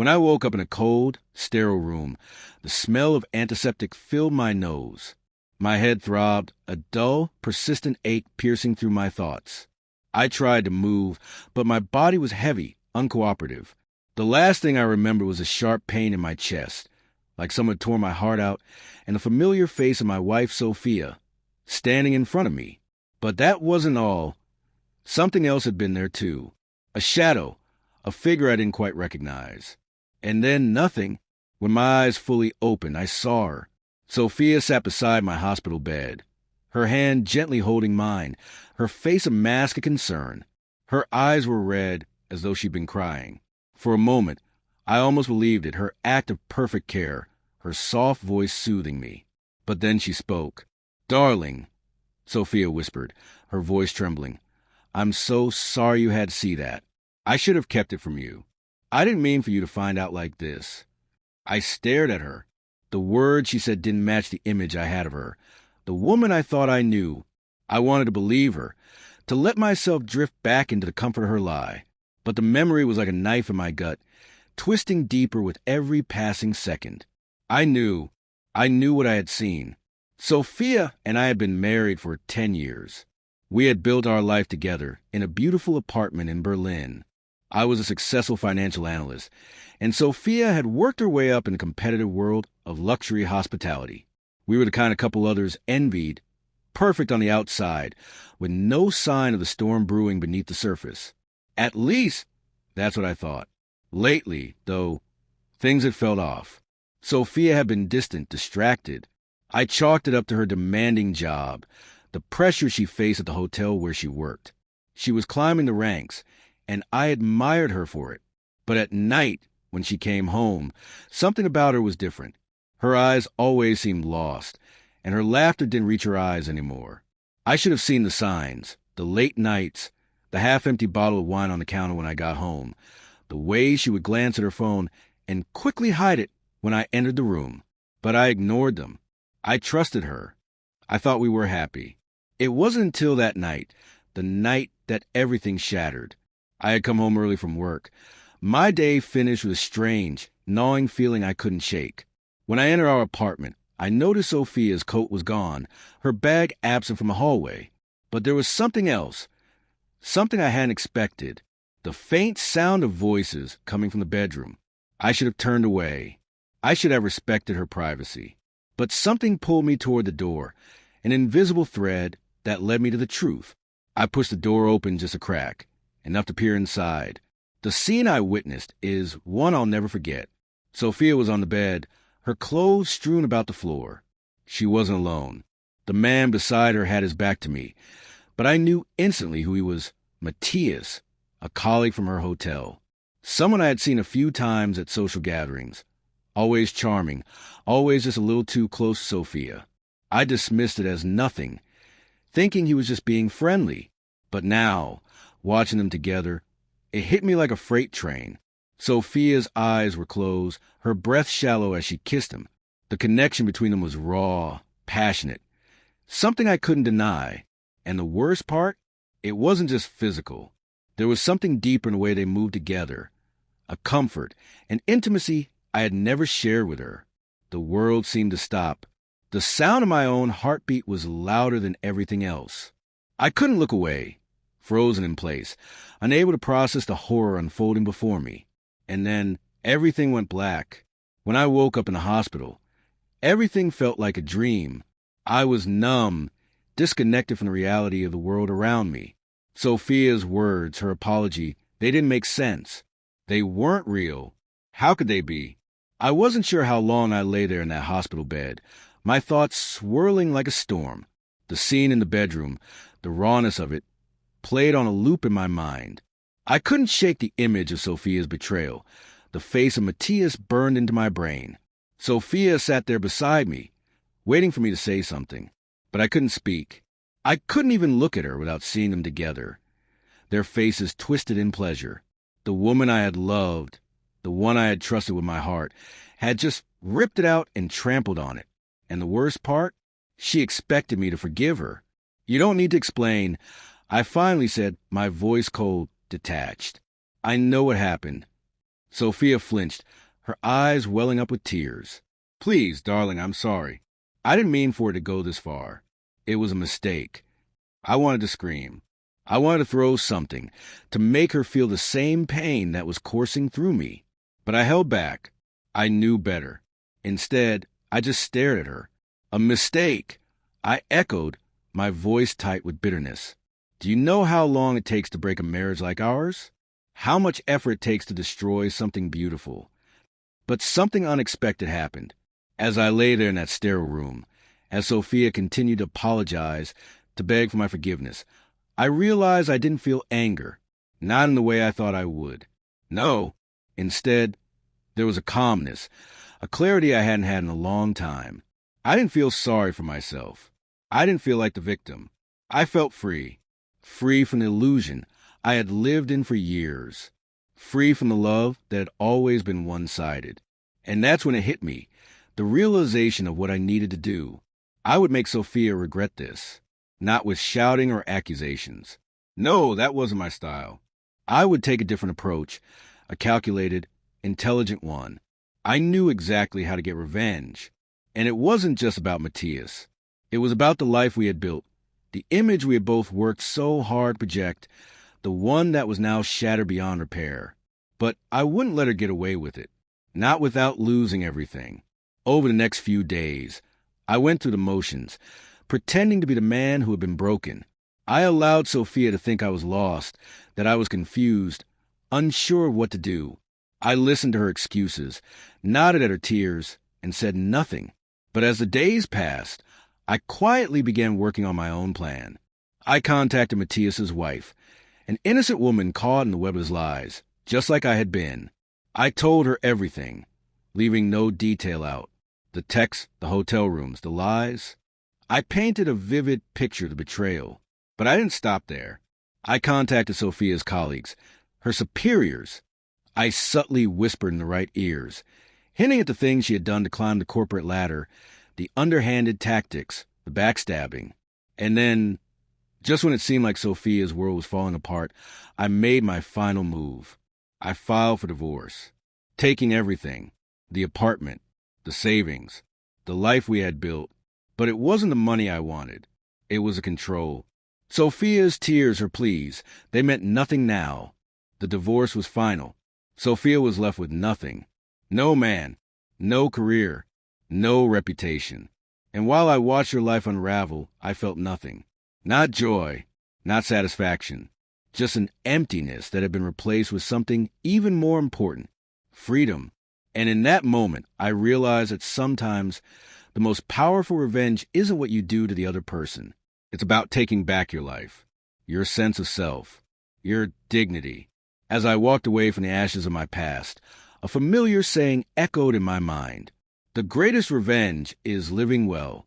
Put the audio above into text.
When I woke up in a cold, sterile room, the smell of antiseptic filled my nose. My head throbbed, a dull, persistent ache piercing through my thoughts. I tried to move, but my body was heavy, uncooperative. The last thing I remember was a sharp pain in my chest, like someone tore my heart out, and the familiar face of my wife, Sophia, standing in front of me. But that wasn't all. Something else had been there, too. A shadow, a figure I didn't quite recognize. And then nothing. When my eyes fully opened, I saw her. Sophia sat beside my hospital bed, her hand gently holding mine, her face a mask of concern. Her eyes were red, as though she'd been crying. For a moment, I almost believed it, her act of perfect care, her soft voice soothing me. But then she spoke. "Darling," Sophia whispered, her voice trembling, "I'm so sorry you had to see that. I should have kept it from you. I didn't mean for you to find out like this." I stared at her. The words she said didn't match the image I had of her. The woman I thought I knew. I wanted to believe her, to let myself drift back into the comfort of her lie. But the memory was like a knife in my gut, twisting deeper with every passing second. I knew what I had seen. Sophia and I had been married for 10 years. We had built our life together in a beautiful apartment in Berlin. I was a successful financial analyst, and Sophia had worked her way up in the competitive world of luxury hospitality. We were the kind of couple others envied, perfect on the outside, with no sign of the storm brewing beneath the surface. At least, that's what I thought. Lately, though, things had felt off. Sophia had been distant, distracted. I chalked it up to her demanding job, the pressure she faced at the hotel where she worked. She was climbing the ranks, and I admired her for it. But at night, when she came home, something about her was different. Her eyes always seemed lost, and her laughter didn't reach her eyes anymore. I should have seen the signs, the late nights, the half-empty bottle of wine on the counter when I got home, the way she would glance at her phone and quickly hide it when I entered the room. But I ignored them. I trusted her. I thought we were happy. It wasn't until that night, the night that everything shattered. I had come home early from work. My day finished with a strange, gnawing feeling I couldn't shake. When I entered our apartment, I noticed Sophia's coat was gone, her bag absent from the hallway. But there was something else, something I hadn't expected. The faint sound of voices coming from the bedroom. I should have turned away. I should have respected her privacy. But something pulled me toward the door, an invisible thread that led me to the truth. I pushed the door open just a crack, enough to peer inside. The scene I witnessed is one I'll never forget. Sophia was on the bed, her clothes strewn about the floor. She wasn't alone. The man beside her had his back to me, but I knew instantly who he was. Matthias, a colleague from her hotel. Someone I had seen a few times at social gatherings. Always charming, always just a little too close to Sophia. I dismissed it as nothing, thinking he was just being friendly. But now, watching them together, it hit me like a freight train. Sophia's eyes were closed, her breath shallow as she kissed him. The connection between them was raw, passionate, something I couldn't deny. And the worst part, it wasn't just physical. There was something deeper in the way they moved together, a comfort, an intimacy I had never shared with her. The world seemed to stop. The sound of my own heartbeat was louder than everything else. I couldn't look away, frozen in place, unable to process the horror unfolding before me. And then everything went black. When I woke up in the hospital, everything felt like a dream. I was numb, disconnected from the reality of the world around me. Sophia's words, her apology, they didn't make sense. They weren't real. How could they be? I wasn't sure how long I lay there in that hospital bed, my thoughts swirling like a storm. The scene in the bedroom, the rawness of it, played on a loop in my mind. I couldn't shake the image of Sophia's betrayal. The face of Matthias burned into my brain. Sophia sat there beside me, waiting for me to say something. But I couldn't speak. I couldn't even look at her without seeing them together, their faces twisted in pleasure. The woman I had loved, the one I had trusted with my heart, had just ripped it out and trampled on it. And the worst part? She expected me to forgive her. "You don't need to explain," I finally said, my voice cold, detached. "I know what happened. Sophia flinched, her eyes welling up with tears. Please, darling, I'm sorry. I didn't mean for it to go this far. It was a mistake. I wanted to scream. I wanted to throw something, to make her feel the same pain that was coursing through me. But I held back. I knew better. Instead, I just stared at her. A mistake! I echoed, my voice tight with bitterness. Do you know how long it takes to break a marriage like ours? How much effort it takes to destroy something beautiful? But something unexpected happened. As I lay there in that sterile room, as Sophia continued to apologize, to beg for my forgiveness, I realized I didn't feel anger, not in the way I thought I would. No, instead, there was a calmness, a clarity I hadn't had in a long time. I didn't feel sorry for myself. I didn't feel like the victim. I felt free. Free from the illusion I had lived in for years. Free from the love that had always been one-sided. And that's when it hit me, the realization of what I needed to do. I would make Sophia regret this, not with shouting or accusations. No, that wasn't my style. I would take a different approach, a calculated, intelligent one. I knew exactly how to get revenge. And it wasn't just about Matthias. It was about the life we had built, the image we had both worked so hard to project, the one that was now shattered beyond repair. But I wouldn't let her get away with it, not without losing everything. Over the next few days, I went through the motions, pretending to be the man who had been broken. I allowed Sophia to think I was lost, that I was confused, unsure of what to do. I listened to her excuses, nodded at her tears, and said nothing. But as the days passed, I quietly began working on my own plan. I contacted Matthias's wife, an innocent woman caught in the web of his lies, just like I had been. I told her everything, leaving no detail out. The texts, the hotel rooms, the lies. I painted a vivid picture of the betrayal. But I didn't stop there. I contacted Sophia's colleagues, her superiors. I subtly whispered in the right ears, hinting at the things she had done to climb the corporate ladder, the underhanded tactics, the backstabbing. And then, just when it seemed like Sophia's world was falling apart, I made my final move. I filed for divorce, taking everything, the apartment, the savings, the life we had built. But it wasn't the money I wanted. It was the control. Sophia's tears, her pleas, they meant nothing now. The divorce was final. Sophia was left with nothing. No man, no career, no reputation. And while I watched her life unravel, I felt nothing. Not joy, not satisfaction. Just an emptiness that had been replaced with something even more important, freedom. And in that moment, I realized that sometimes the most powerful revenge isn't what you do to the other person. It's about taking back your life, your sense of self, your dignity. As I walked away from the ashes of my past, a familiar saying echoed in my mind. The greatest revenge is living well,